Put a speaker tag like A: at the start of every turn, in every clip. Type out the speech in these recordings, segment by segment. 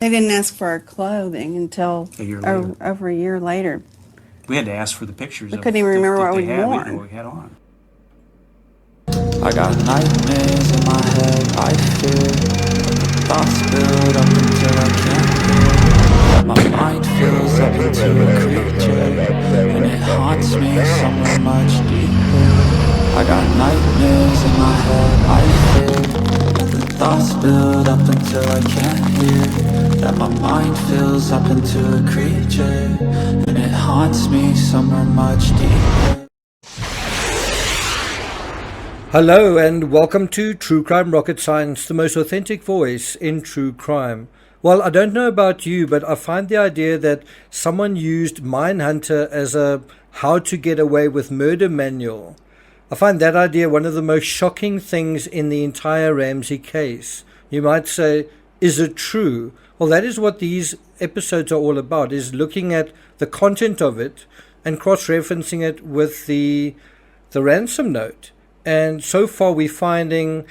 A: They didn't ask for our clothing until
B: A year later.
A: over a year later.
B: We had to ask for the pictures.
A: We couldn't even remember what we'd
B: We didn't know
A: worn.
B: what we had on.
C: I got nightmares in my head, I fear thoughts build up until I can't hear. That my mind fills up into a creature, and it haunts me somewhere much deeper. I got nightmares in my head, I fear the thoughts build up until I can't hear. That my mind fills up into a creature, and it haunts me somewhere much deeper.
D: Hello and welcome to True Crime Rocket Science, the most authentic voice in true crime. Well, I don't know about you, but I find the idea that someone used Mindhunter as a how to get away with murder manual. I find that idea one of the most shocking things in the entire Ramsey case. You might say, is it true? Well, that is what these episodes are all about, is looking at the content of it and cross-referencing it with the ransom note. And so far we're finding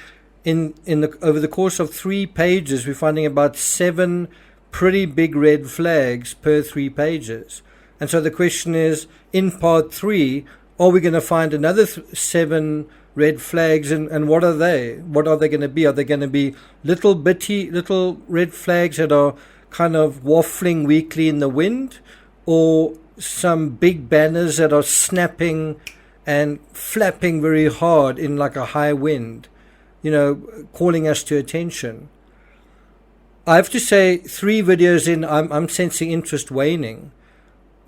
D: over the course of 3 pages, we're finding about 7 pretty big red flags per 3 pages. And so the question is, in part 3, are we going to find another 7 red flags, and what are they? What are they going to be? Are they going to be little red flags that are kind of waffling weakly in the wind, or some big banners that are snapping and flapping very hard in like a high wind, calling us to attention? I have to say, 3 videos in, I'm sensing interest waning.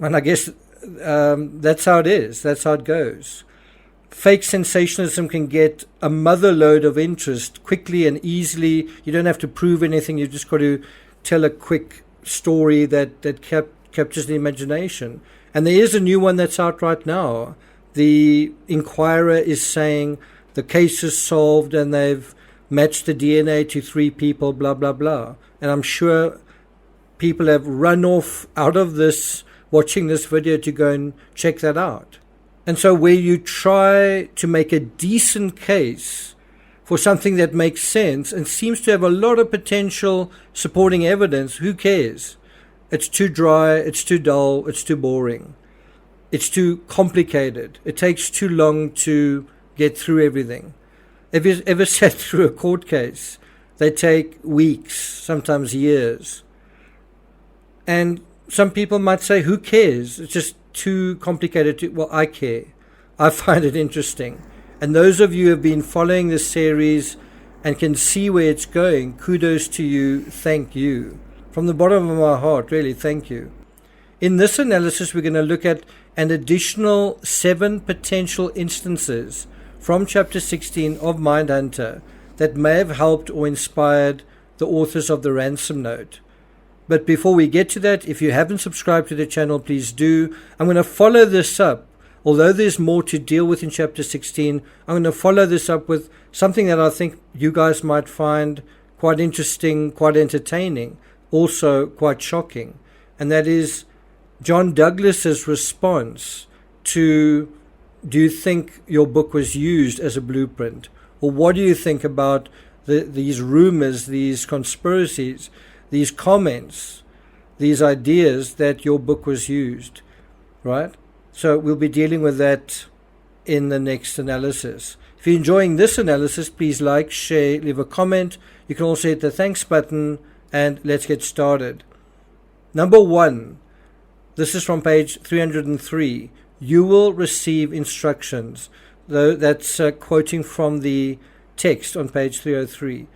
D: And I guess that's how it is. That's how it goes. Fake sensationalism can get a mother load of interest quickly and easily. You don't have to prove anything. You've just got to tell a quick story that captures the imagination. And there is a new one that's out right now. The Inquirer is saying the case is solved and they've matched the DNA to 3 people, blah, blah, blah. And I'm sure people have run off out of this, watching this video, to go and check that out. And so where you try to make a decent case for something that makes sense and seems to have a lot of potential supporting evidence, who cares? It's too dry, it's too dull, it's too boring. It's too complicated. It takes too long to get through everything. Have you ever sat through a court case? They take weeks, sometimes years. And some people might say, who cares? It's just too complicated. Well, I care. I find it interesting. And those of you who have been following this series and can see where it's going, kudos to you. Thank you. From the bottom of my heart, really, thank you. In this analysis, we're going to look at an additional 7 potential instances from Chapter 16 of Mindhunter that may have helped or inspired the authors of the ransom note. But before we get to that, if you haven't subscribed to the channel, please do. I'm going to follow this up. Although there's more to deal with in Chapter 16, I'm going to follow this up with something that I think you guys might find quite interesting, quite entertaining, also quite shocking. And that is John Douglas's response to, do you think your book was used as a blueprint? Or what do you think about these rumors, these conspiracies, these comments, these ideas that your book was used, right? So we'll be dealing with that in the next analysis. If you're enjoying this analysis, please like, share, leave a comment. You can also hit the thanks button, and let's get started. Number 1. This is from page 303. You will receive instructions. Though that's quoting from the text on page 303.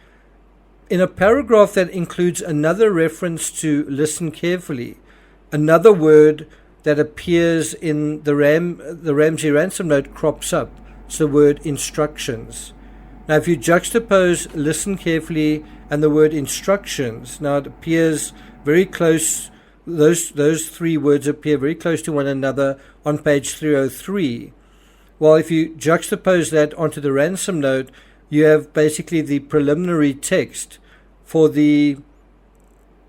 D: In a paragraph that includes another reference to listen carefully, another word that appears in the Ramsey ransom note crops up. It's the word instructions. Now, if you juxtapose listen carefully and the word instructions, now it appears very close. Those 3 words appear very close to one another on page 303. Well, if you juxtapose that onto the ransom note, you have basically the preliminary text for the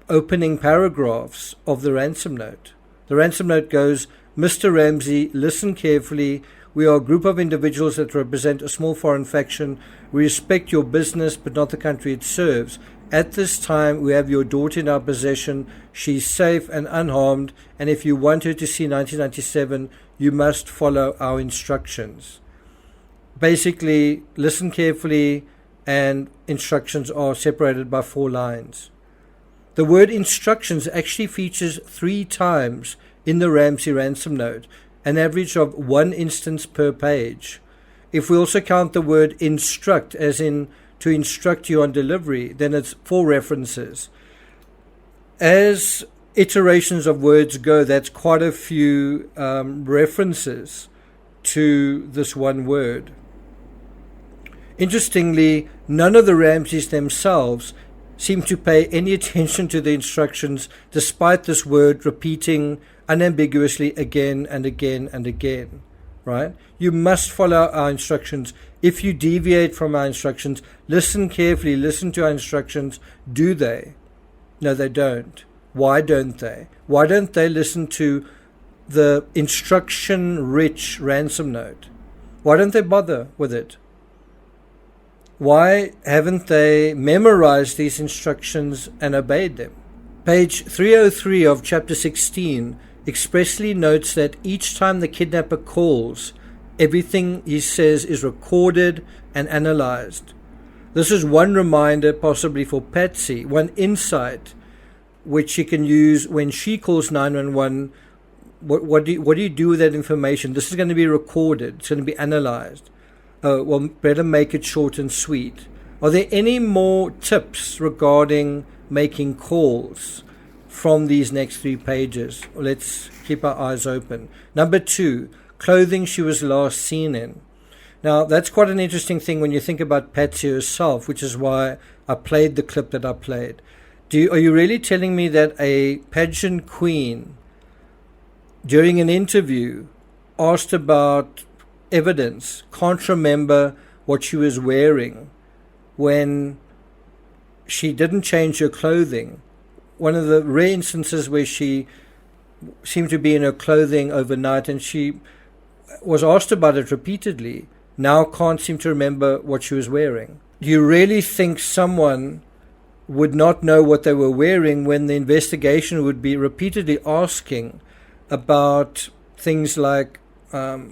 D: opening paragraphs of the ransom note. The ransom note goes, Mr. Ramsey, listen carefully. We are a group of individuals that represent a small foreign faction. We respect your business, but not the country it serves. At this time, we have your daughter in our possession. She's safe and unharmed, and if you want her to see 1997, you must follow our instructions. Basically, listen carefully, and instructions are separated by 4 lines. The word instructions actually features 3 times in the Ramsey ransom note, an average of 1 instance per page. If we also count the word instruct, as in to instruct you on delivery, then it's 4 references. As iterations of words go, that's quite a few references to this one word. Interestingly, none of the Ramseys themselves seem to pay any attention to the instructions, despite this word repeating unambiguously again and again and again, right? You must follow our instructions. If you deviate from our instructions, listen carefully, listen to our instructions. Do they? No, they don't. Why don't they? Why don't they listen to the instruction-rich ransom note? Why don't they bother with it? Why haven't they memorized these instructions and obeyed them? Page 303 of chapter 16 expressly notes that each time the kidnapper calls, everything he says is recorded and analyzed. This is one reminder, possibly for Patsy, one insight which she can use when she calls 911. What do you do with that information? This is going to be recorded. It's going to be analyzed. Well, better make it short and sweet. Are there any more tips regarding making calls from these next 3 pages? Let's keep our eyes open. Number 2, clothing she was last seen in. Now, that's quite an interesting thing when you think about Patsy herself, which is why I played the clip that I played. Are you really telling me that a pageant queen, during an interview, asked about evidence, can't remember what she was wearing when she didn't change her clothing? One of the rare instances where she seemed to be in her clothing overnight, and she was asked about it repeatedly, now can't seem to remember what she was wearing. Do you really think someone would not know what they were wearing when the investigation would be repeatedly asking about things like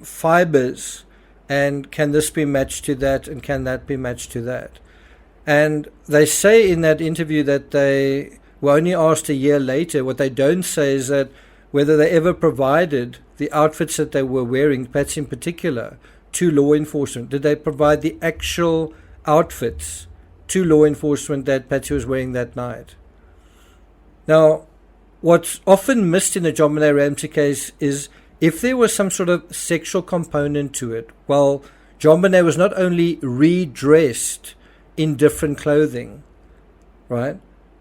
D: fibers, and can this be matched to that, and can that be matched to that? And they say in that interview that they were only asked a year later. What they don't say is that whether they ever provided the outfits that they were wearing, Patsy in particular, to law enforcement. Did they provide the actual outfits to law enforcement that Patsy was wearing that night? Now, what's often missed in the JonBenet Ramsey case is if there was some sort of sexual component to it. Well, JonBenet was not only redressed in different clothing, right,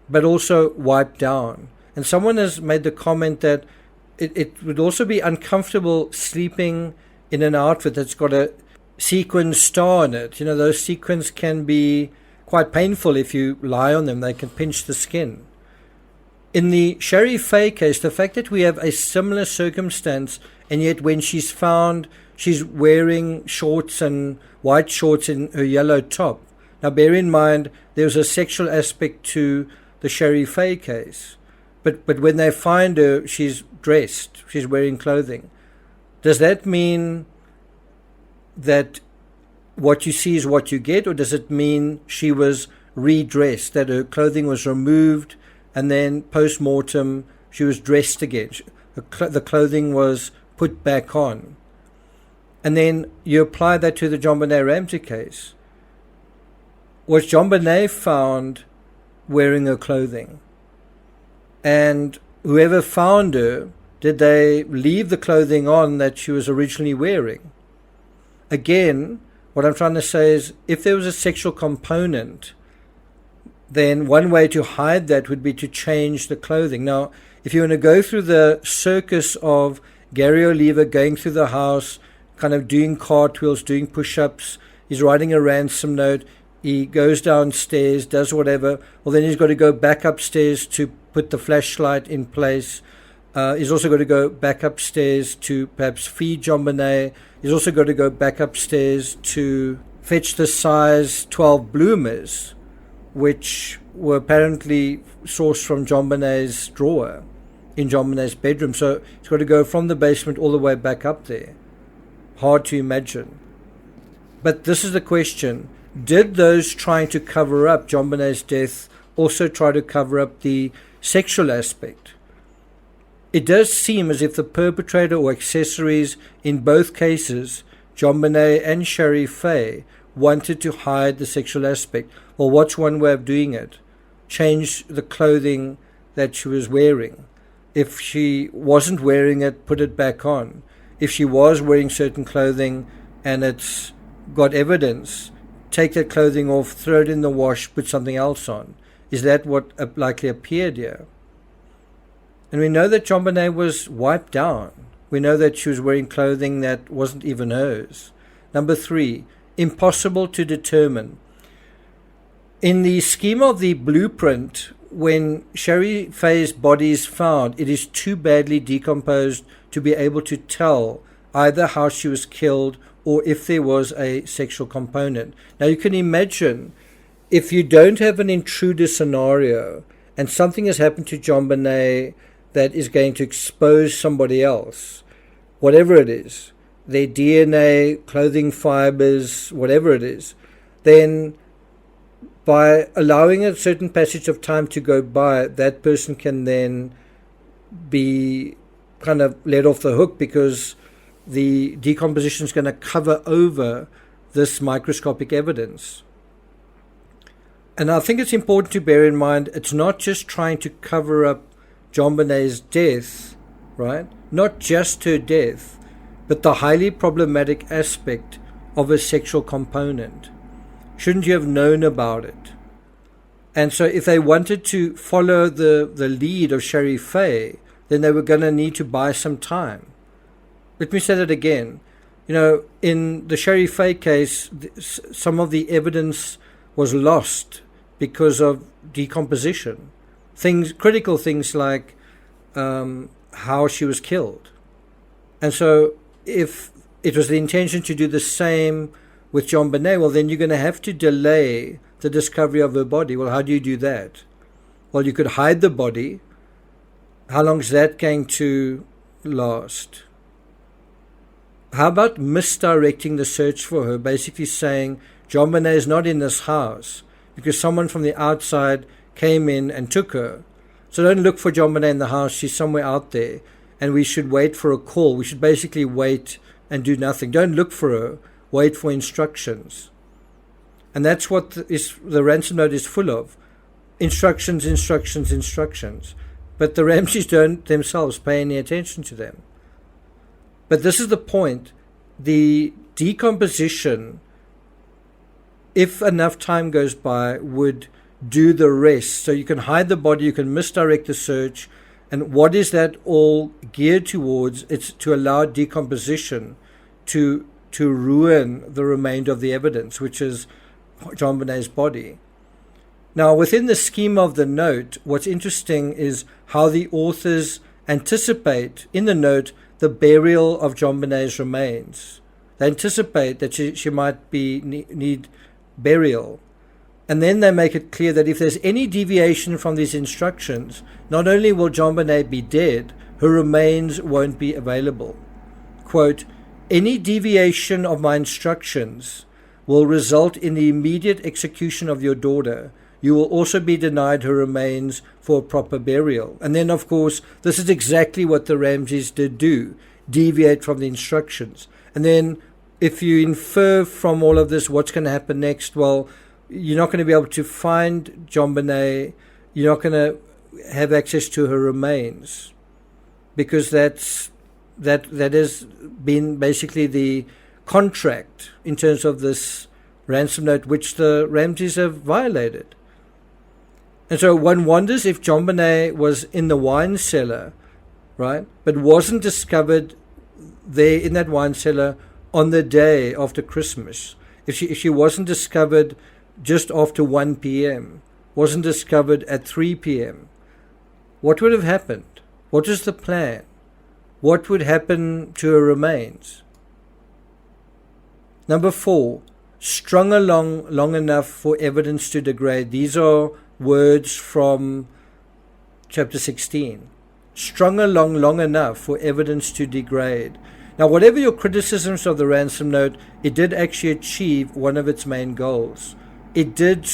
D: but also wiped down. And someone has made the comment that it would also be uncomfortable sleeping in an outfit that's got a sequin star in it. You know, those sequins can be quite painful if you lie on them. They can pinch the skin. In the Shari Faye case, the fact that we have a similar circumstance, and yet when she's found, she's wearing shorts and white shorts in her yellow top. Now, bear in mind, there's a sexual aspect to the Shari Faye case. But when they find her, she's dressed, she's wearing clothing. Does that mean that what you see is what you get, or does it mean she was redressed, that her clothing was removed, and then post-mortem she was dressed again? The clothing was put back on. And then you apply that to the JonBenet Ramsey case. Was JonBenet found wearing her clothing? And whoever found her, did they leave the clothing on that she was originally wearing? Again, what I'm trying to say is, if there was a sexual component, then one way to hide that would be to change the clothing. Now, if you want to go through the circus of Gary Oliver going through the house, kind of doing cartwheels, doing push-ups, he's writing a ransom note, he goes downstairs, does whatever, well, then he's got to go back upstairs to put the flashlight in place. He's also got to go back upstairs to perhaps feed JonBenet. He's also got to go back upstairs to fetch the size 12 bloomers, which were apparently sourced from JonBenet's drawer in JonBenet's bedroom. So it's got to go from the basement all the way back up there. Hard to imagine. But this is the question. Did those trying to cover up JonBenet's death also try to cover up the sexual aspect? It does seem as if the perpetrator or accessories in both cases, JonBenet and Shari Faye, wanted to hide the sexual aspect. Well, what's one way of doing it? Change the clothing that she was wearing. If she wasn't wearing it, put it back on. If she was wearing certain clothing and it's got evidence, take that clothing off, throw it in the wash, put something else on. Is that what likely appeared here? And we know that JonBenet was wiped down. We know that she was wearing clothing that wasn't even hers. Number 3, impossible to determine. In the scheme of the blueprint, when Shari Faye's body is found, it is too badly decomposed to be able to tell either how she was killed or if there was a sexual component. Now you can imagine if you don't have an intruder scenario and something has happened to JonBenet that is going to expose somebody else, whatever it is, their DNA, clothing fibers, whatever it is, then by allowing a certain passage of time to go by, that person can then be kind of let off the hook because the decomposition is going to cover over this microscopic evidence. And I think it's important to bear in mind it's not just trying to cover up JonBenet's death, right? Not just her death, but the highly problematic aspect of a sexual component. Shouldn't you have known about it? And so if they wanted to follow the lead of Shari Faye, then they were going to need to buy some time. Let me say that again. In the Shari Faye case, some of the evidence was lost because of decomposition. Critical things like how she was killed. And so if it was the intention to do the same with JonBenet, well, then you're going to have to delay the discovery of her body. Well, how do you do that? Well, you could hide the body. How long is that going to last? How about misdirecting the search for her, basically saying JonBenet is not in this house because someone from the outside came in and took her. So don't look for JonBenet in the house. She's somewhere out there, and we should wait for a call. We should basically wait and do nothing. Don't look for her. Wait for instructions. And that's what the ransom note is full of. Instructions, instructions, instructions. But the Ramseys don't themselves pay any attention to them. But this is the point. The decomposition, if enough time goes by, would do the rest. So you can hide the body, you can misdirect the search. And what is that all geared towards? It's to allow decomposition to ruin the remainder of the evidence, which is JonBenet's body. Now, within the scheme of the note, what's interesting is how the authors anticipate in the note the burial of JonBenet's remains. They anticipate that she might need burial. And then they make it clear that if there's any deviation from these instructions, not only will JonBenet be dead, her remains won't be available. Quote, any deviation of my instructions will result in the immediate execution of your daughter. You will also be denied her remains for proper burial. And then, of course, this is exactly what the Ramseys did do, deviate from the instructions. And then if you infer from all of this what's going to happen next, well, you're not going to be able to find JonBenet. You're not going to have access to her remains because that has been basically the contract in terms of this ransom note which the Ramseys have violated. And so one wonders if JonBenet was in the wine cellar, right, but wasn't discovered there in that wine cellar on the day after Christmas. If she wasn't discovered just after 1 p.m., wasn't discovered at 3 p.m., what would have happened? What was the plan? What would happen to her remains? Number 4, strung along long enough for evidence to degrade. These are words from chapter 16. Strung along long enough for evidence to degrade. Now, whatever your criticisms of the ransom note, it did actually achieve one of its main goals. It did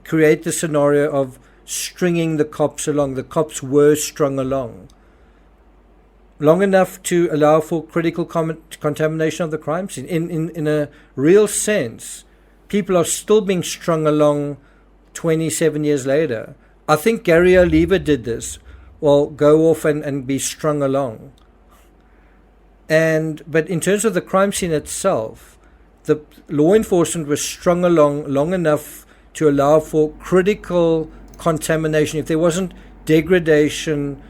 D: create the scenario of stringing the cops along. The cops were strung along long enough to allow for critical contamination of the crime scene. In a real sense, people are still being strung along 27 years later. I think Gary Oliver did this. Well, go off and be strung along. But in terms of the crime scene itself, the law enforcement was strung along long enough to allow for critical contamination. If there wasn't degradation,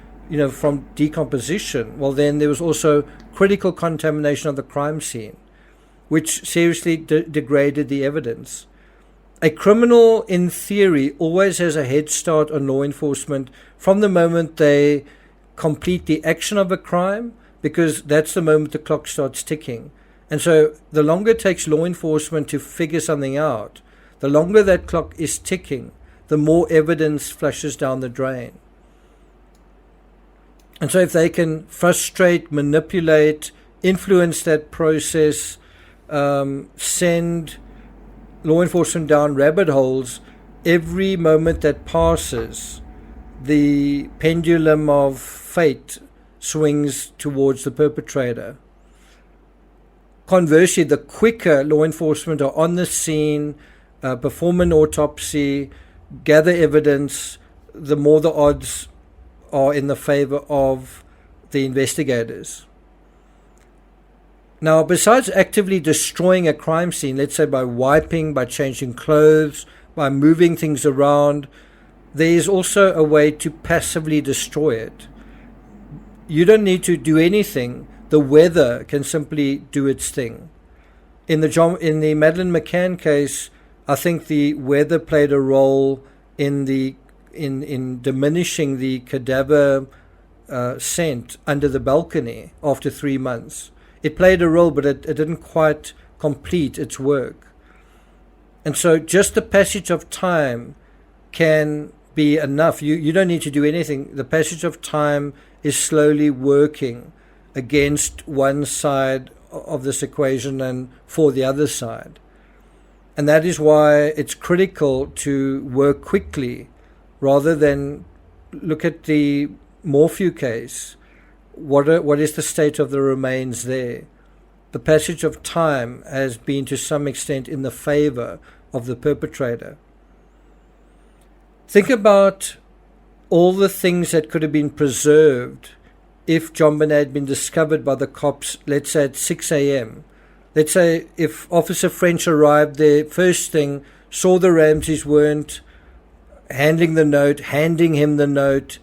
D: from decomposition, well, then there was also critical contamination of the crime scene, which seriously degraded the evidence. A criminal, in theory, always has a head start on law enforcement from the moment they complete the action of a crime, because that's the moment the clock starts ticking. And so the longer it takes law enforcement to figure something out, the longer that clock is ticking, the more evidence flushes down the drain. And so if they can frustrate, manipulate, influence that process, send law enforcement down rabbit holes, every moment that passes, the pendulum of fate swings towards the perpetrator. Conversely, the quicker law enforcement are on the scene, perform an autopsy, gather evidence, the more the odds are in the favor of the investigators. Now, besides actively destroying a crime scene, let's say by wiping, by changing clothes, by moving things around, there is also a way to passively destroy it. You don't need to do anything. The weather can simply do its thing. In the Madeleine McCann case, I think the weather played a role in diminishing the cadaver scent under the balcony after 3 months. It played a role, but it didn't quite complete its work. And so just the passage of time can be enough. You don't need to do anything. The passage of time is slowly working against one side of this equation and for the other side. And that is why it's critical to work quickly rather than look at the Morphew case. What is the state of the remains there? The passage of time has been to some extent in the favor of the perpetrator. Think about all the things that could have been preserved if JONBENET had been discovered by the cops, let's say at 6 a.m. Let's say if Officer French arrived there, first thing, saw the Ramseys weren't handling the note, handing him the note,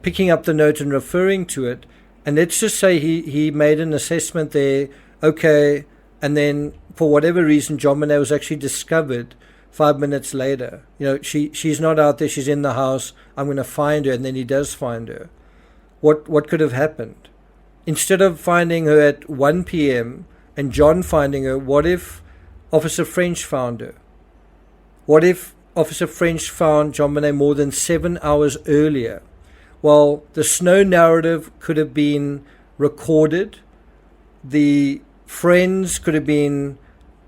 D: picking up the note and referring to it. And let's just say he made an assessment there, okay, and then for whatever reason, JONBENET was actually discovered 5 minutes later. She's not out there, she's in the house, I'm going to find her, and then he does find her. What could have happened? Instead of finding her at 1 p.m. and John finding her, what if Officer French found her? What if Officer French found JONBENET more than 7 hours earlier? Well, the snow narrative could have been recorded. The friends could have been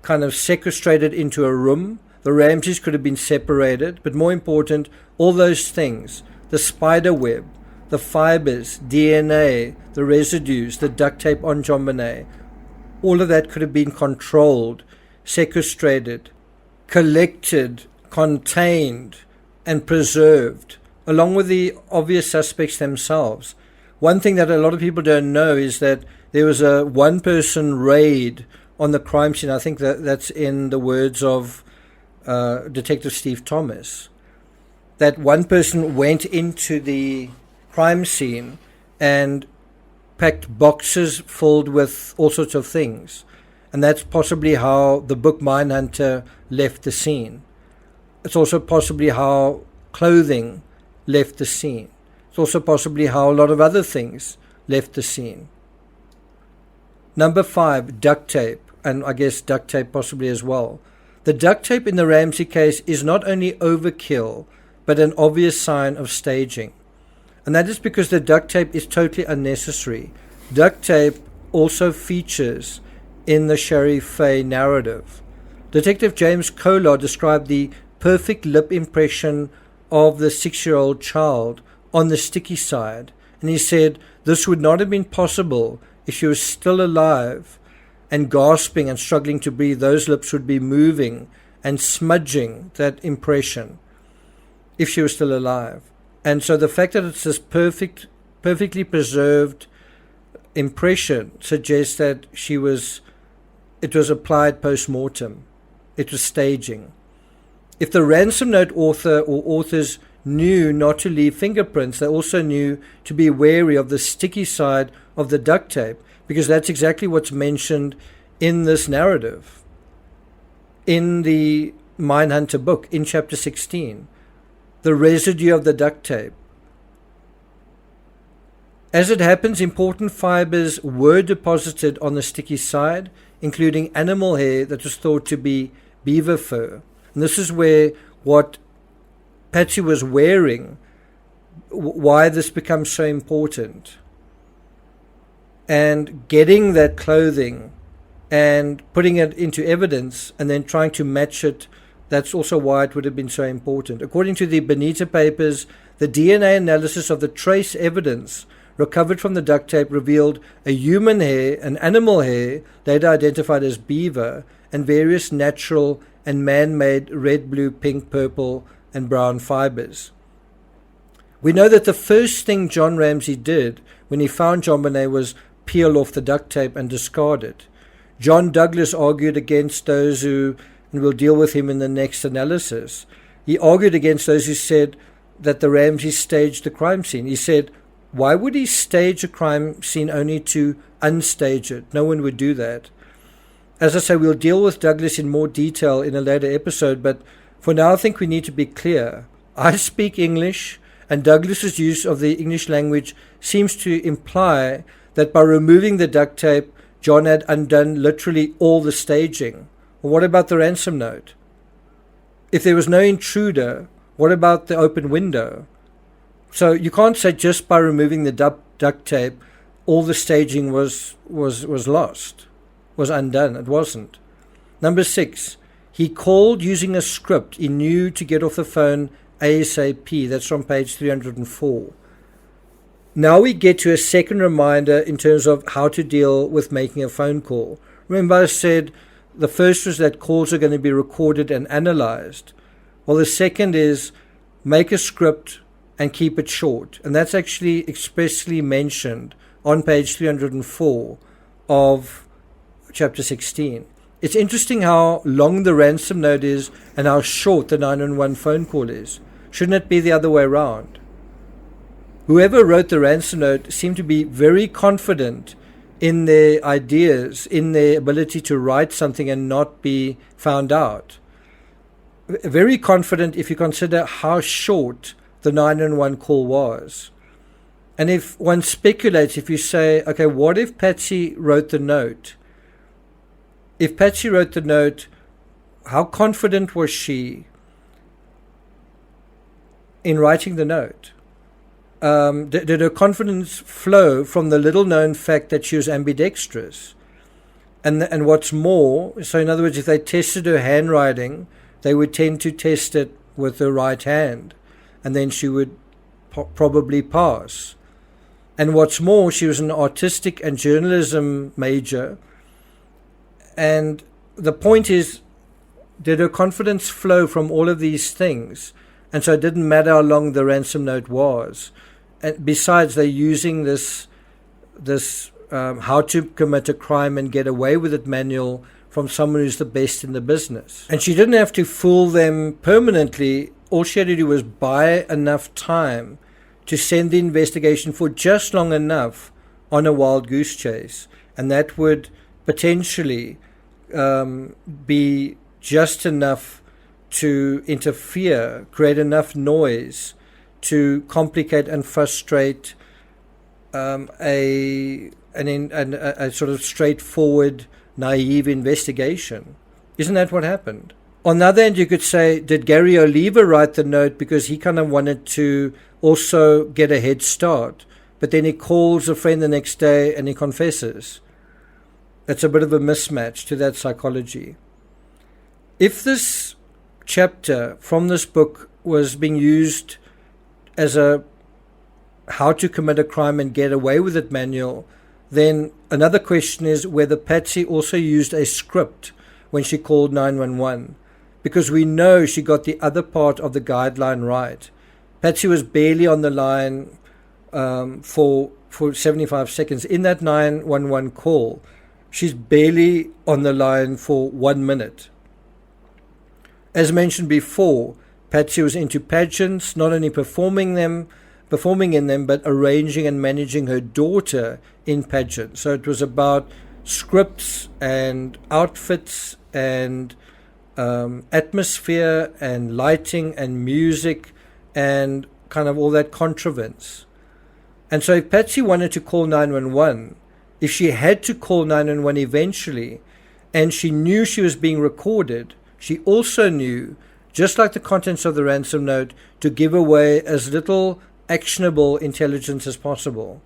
D: kind of sequestrated into a room. The Ramseys could have been separated. But more important, all those things, the spider web, the fibers, DNA, the residues, the duct tape on JONBENET, all of that could have been controlled, sequestrated, collected, contained, and preserved, along with the obvious suspects themselves. One thing that a lot of people don't know is that there was a one-person raid on the crime scene. I think that's in the words of Detective Steve Thomas. That one person went into the crime scene and packed boxes filled with all sorts of things. And that's possibly how the book Mindhunter left the scene. It's also possibly how clothing left the scene. It's also possibly how a lot of other things left the scene. Number 5, duct tape, and I guess duct tape possibly as well. The duct tape in the Ramsey case is not only overkill, but an obvious sign of staging. And that is because the duct tape is totally unnecessary. Duct tape also features in the Shari Faye narrative. Detective James Kolar described the perfect lip impression of the 6-year-old child on the sticky side, and he said this would not have been possible if she was still alive and gasping and struggling to breathe. Those lips would be moving and smudging that impression if she was still alive. And so the fact that it's this perfectly preserved impression suggests that it was applied post-mortem. It was staging. If the ransom note author or authors knew not to leave fingerprints, they also knew to be wary of the sticky side of the duct tape, because that's exactly what's mentioned in this narrative. In the Mindhunter book, in chapter 16, the residue of the duct tape. As it happens, important fibers were deposited on the sticky side, including animal hair that was thought to be beaver fur. And this is where what Patsy was wearing, why this becomes so important. And getting that clothing and putting it into evidence and then trying to match it, that's also why it would have been so important. According to the Bonita papers, the DNA analysis of the trace evidence recovered from the duct tape revealed a human hair, an animal hair, later identified as beaver, and various natural and man-made red, blue, pink, purple, and brown fibers. We know that the first thing John Ramsey did when he found JonBenet was peel off the duct tape and discard it. John Douglas argued against those who, and we'll deal with him in the next analysis, he argued against those who said that the Ramsey staged the crime scene. He said, why would he stage a crime scene only to unstage it? No one would do that. As I say, we'll deal with Douglas in more detail in a later episode, but for now I think we need to be clear. I speak English, and Douglas's use of the English language seems to imply that by removing the duct tape, John had undone literally all the staging. Well, what about the ransom note? If there was no intruder, what about the open window? So you can't say just by removing the duct tape, all the staging was lost, was undone. It wasn't. Number 6, he called using a script he knew to get off the phone ASAP. That's from page 304. Now we get to a second reminder in terms of how to deal with making a phone call. Remember I said the first was that calls are going to be recorded and analyzed. Well, the second is make a script and keep it short. And that's actually expressly mentioned on page 304 of chapter 16. It's interesting how long the ransom note is and how short the 911 phone call is. Shouldn't it be the other way around? Whoever wrote the ransom note seemed to be very confident in their ideas, in their ability to write something and not be found out. Very confident if you consider how short the 911 call was. And if one speculates, if you say, okay, what if Patsy wrote the note? If Patsy wrote the note, how confident was she in writing the note? Did her confidence flow from the little-known fact that she was ambidextrous? And what's more, so in other words, if they tested her handwriting, they would tend to test it with her right hand, and then she would probably pass. And what's more, she was an artistic and journalism major. And the point is, did her confidence flow from all of these things? And so it didn't matter how long the ransom note was. And besides, they're using this how to commit a crime and get away with it manual from someone who's the best in the business. And she didn't have to fool them permanently. All she had to do was buy enough time to send the investigation for just long enough on a wild goose chase. And that would potentially be just enough to interfere, create enough noise to complicate and frustrate a sort of straightforward, naive investigation. Isn't that what happened? On the other hand, you could say, did Gary Oliva write the note because he kind of wanted to also get a head start, but then he calls a friend the next day and he confesses? That's a bit of a mismatch to that psychology. If this chapter from this book was being used as a how to commit a crime and get away with it manual, then another question is whether Patsy also used a script when she called 911, because we know she got the other part of the guideline right. Patsy was barely on the line for 75 seconds. In that 911 call, she's barely on the line for 1 minute. As mentioned before, Patsy was into pageants, not only performing in them, but arranging and managing her daughter in pageants. So it was about scripts and outfits and atmosphere and lighting and music and kind of all that contrivance. And so if Patsy wanted to call 911, if she had to call 911 eventually, and she knew she was being recorded, she also knew, just like the contents of the ransom note, to give away as little actionable intelligence as possible.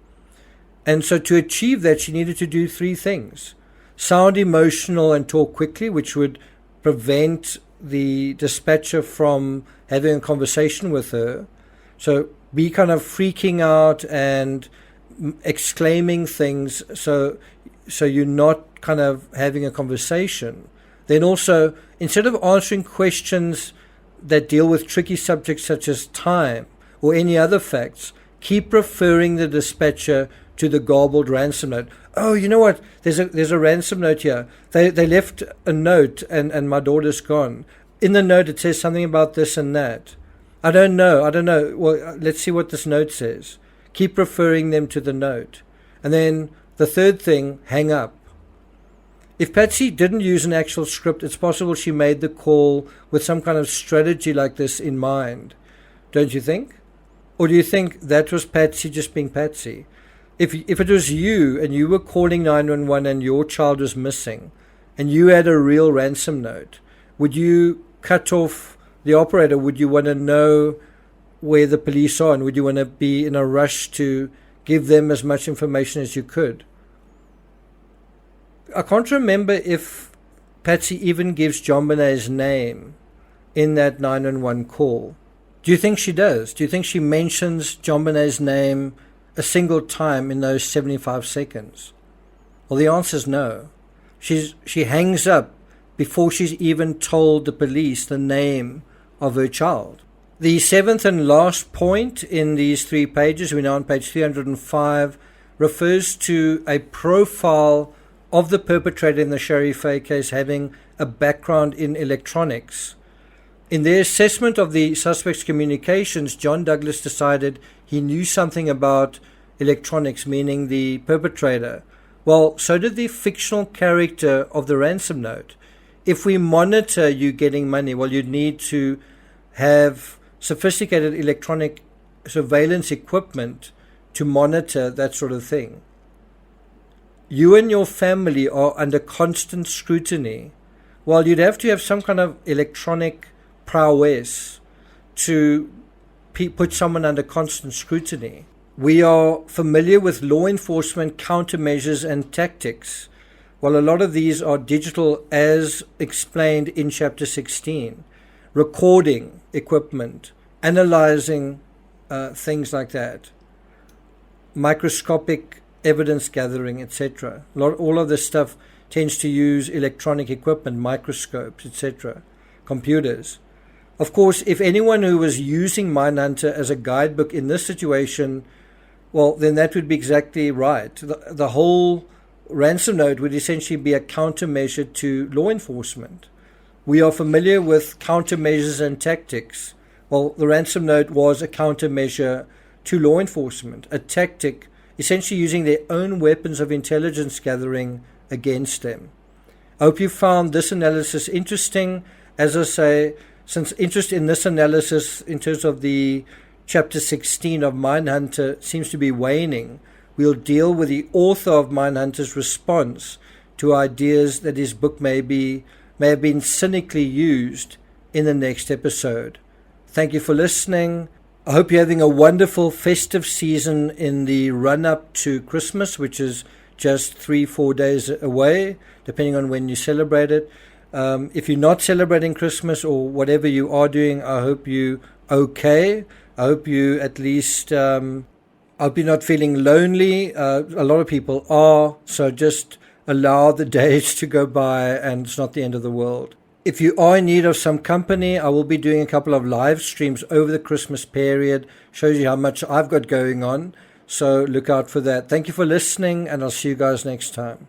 D: And so to achieve that, she needed to do three things: sound emotional and talk quickly, which would prevent the dispatcher from having a conversation with her. So be kind of freaking out and exclaiming things so you're not kind of having a conversation. Then also, instead of answering questions that deal with tricky subjects such as time or any other facts, keep referring the dispatcher to the garbled ransom note. Oh, you know what? There's a ransom note here. They left a note and my daughter's gone. In the note it says something about this and that. I don't know. Well, let's see what this note says. Keep referring them to the note. And then the third thing, hang up. If Patsy didn't use an actual script, it's possible she made the call with some kind of strategy like this in mind. Don't you think? Or do you think that was Patsy just being Patsy? If it was you and you were calling 911 and your child was missing and you had a real ransom note, would you cut off the operator? Would you want to know where the police are, and would you want to be in a rush to give them as much information as you could? I can't remember if Patsy even gives JONBENET's name in that 911 call. Do you think she does? Do you think she mentions JONBENET's name a single time in those 75 seconds? Well, the answer is no. She hangs up before she's even told the police the name of her child. The seventh and last point in these 3 pages, we're now on page 305, refers to a profile of the perpetrator in the Shari Faye case having a background in electronics. In their assessment of the suspect's communications, John Douglas decided he knew something about electronics, meaning the perpetrator. Well, so did the fictional character of the ransom note. If we monitor you getting money, well, you'd need to have sophisticated electronic surveillance equipment to monitor that sort of thing. You and your family are under constant scrutiny. Well, you'd have to have some kind of electronic prowess to put someone under constant scrutiny. We are familiar with law enforcement countermeasures and tactics. Well, a lot of these are digital, as explained in Chapter 16. Recording equipment, analyzing things like that, microscopic evidence gathering, etc. All of this stuff tends to use electronic equipment, microscopes, etc., computers. Of course, if anyone who was using Mindhunter as a guidebook in this situation, well, then that would be exactly right. The whole ransom note would essentially be a countermeasure to law enforcement. We are familiar with countermeasures and tactics. Well, the ransom note was a countermeasure to law enforcement, a tactic essentially using their own weapons of intelligence gathering against them. I hope you found this analysis interesting. As I say, since interest in this analysis in terms of the Chapter 16 of Mindhunter seems to be waning, we'll deal with the author of Mindhunter's response to ideas that his book may be may have been cynically used in the next episode. Thank you for listening. I hope you're having a wonderful festive season in the run-up to Christmas, which is just 3-4 days away, depending on when you celebrate it. If you're not celebrating Christmas or whatever you are doing, I hope you're okay. I hope you at least, I hope you're not feeling lonely. A lot of people are, so just allow the days to go by and it's not the end of the world. If you are in need of some company, I will be doing a couple of live streams over the Christmas period. Shows you how much I've got going on. So look out for that. Thank you for listening, and I'll see you guys next time.